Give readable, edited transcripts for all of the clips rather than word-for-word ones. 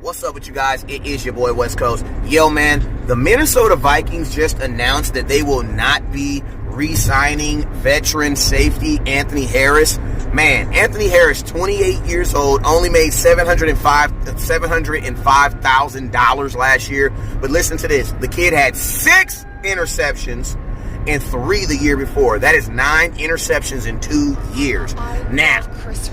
What's up with you guys? It is your boy West Coast. Yo, man, the Minnesota Vikings just announced that they will not be re-signing veteran safety Anthony Harris. Man, Anthony Harris, 28 years old, only made $705,000 last year. But listen to this. The kid had 6 interceptions and 3 the year before. That is 9 interceptions in 2 years. Now,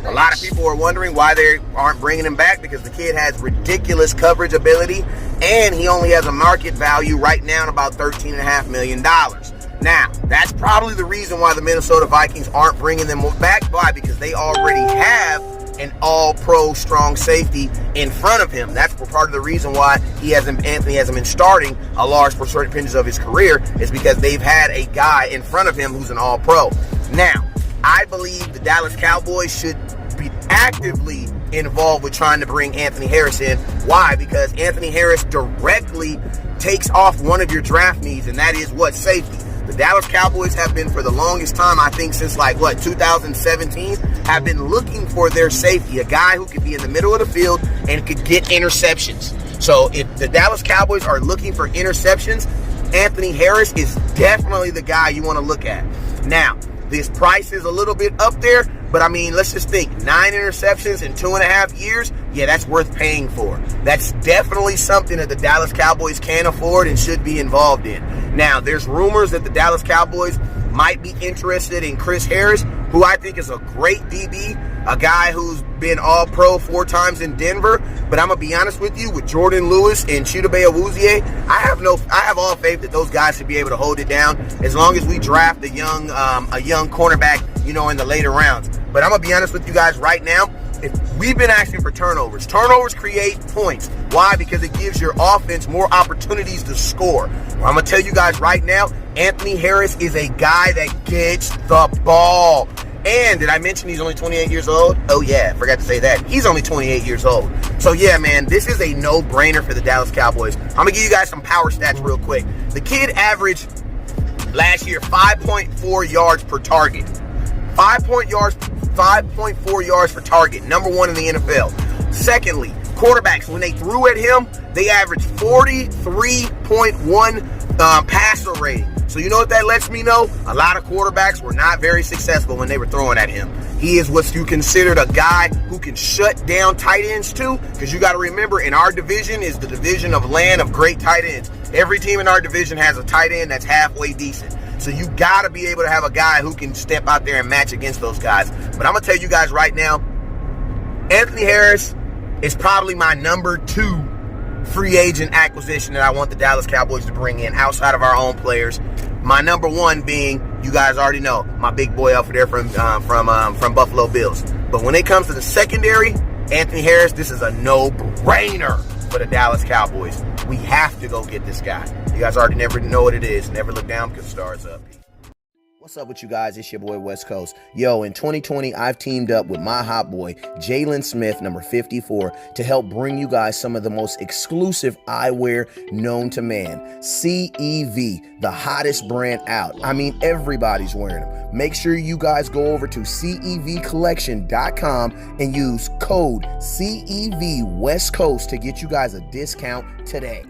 a lot of people are wondering why they aren't bringing him back, because the kid has ridiculous coverage ability, and he only has a market value right now of about $13.5 million. Now, that's probably the reason why the Minnesota Vikings aren't bringing them back. Why? Because they already have an all-pro strong safety in front of him. That's part of the reason why Anthony hasn't been starting a large percentage of his career, is because they've had a guy in front of him who's an all-pro. Now, I believe the Dallas Cowboys should be actively involved with trying to bring Anthony Harris in. Why? Because Anthony Harris directly takes off one of your draft needs, and that is what? Safety. The Dallas Cowboys have been, for the longest time, I think since 2017, have been looking for their safety, a guy who could be in the middle of the field and could get interceptions. So if the Dallas Cowboys are looking for interceptions, Anthony Harris is definitely the guy you want to look at. Now, this price is a little bit up there, but I mean, let's just think, 9 interceptions in 2.5 years, yeah, that's worth paying for. That's definitely something that the Dallas Cowboys can afford and should be involved in. Now, there's rumors that the Dallas Cowboys might be interested in Chris Harris, who I think is a great DB, a guy who's been all-pro 4 times in Denver. But I'm going to be honest with you, with Jordan Lewis and Chidobe Awuzie, I have all faith that those guys should be able to hold it down as long as we draft a young cornerback, in the later rounds. But I'm going to be honest with you guys right now. If we've been asking for turnovers. Turnovers create points. Why? Because it gives your offense more opportunities to score. Well, I'm going to tell you guys right now, Anthony Harris is a guy that gets the ball. And did I mention he's only 28 years old? Oh, yeah, forgot to say that. He's only 28 years old. So, yeah, man, this is a no-brainer for the Dallas Cowboys. I'm going to give you guys some power stats real quick. The kid averaged last year 5.4 yards per target. 5.4 yards per target, number 1 in the NFL. Secondly, quarterbacks, when they threw at him, they averaged 43.1 passer rating. So you know what that lets me know? A lot of quarterbacks were not very successful when they were throwing at him. He is what you considered a guy who can shut down tight ends too, because you got to remember, in our division is the division of land of great tight ends. Every team in our division has a tight end that's halfway decent. So you got to be able to have a guy who can step out there and match against those guys. But I'm going to tell you guys right now, Anthony Harris is probably my number 2 free agent acquisition that I want the Dallas Cowboys to bring in outside of our own players. My number 1 being, you guys already know, my big boy over there from Buffalo Bills. But when it comes to the secondary, Anthony Harris, this is a no-brainer for the Dallas Cowboys. We have to go get this guy. You guys already never know what it is. Never look down because stars up. What's up with you guys? It's your boy West Coast. Yo, in 2020, I've teamed up with my hot boy, Jalen Smith, number 54, to help bring you guys some of the most exclusive eyewear known to man. CEV, the hottest brand out. I mean, everybody's wearing them. Make sure you guys go over to CEVcollection.com and use code CEV West Coast to get you guys a discount today.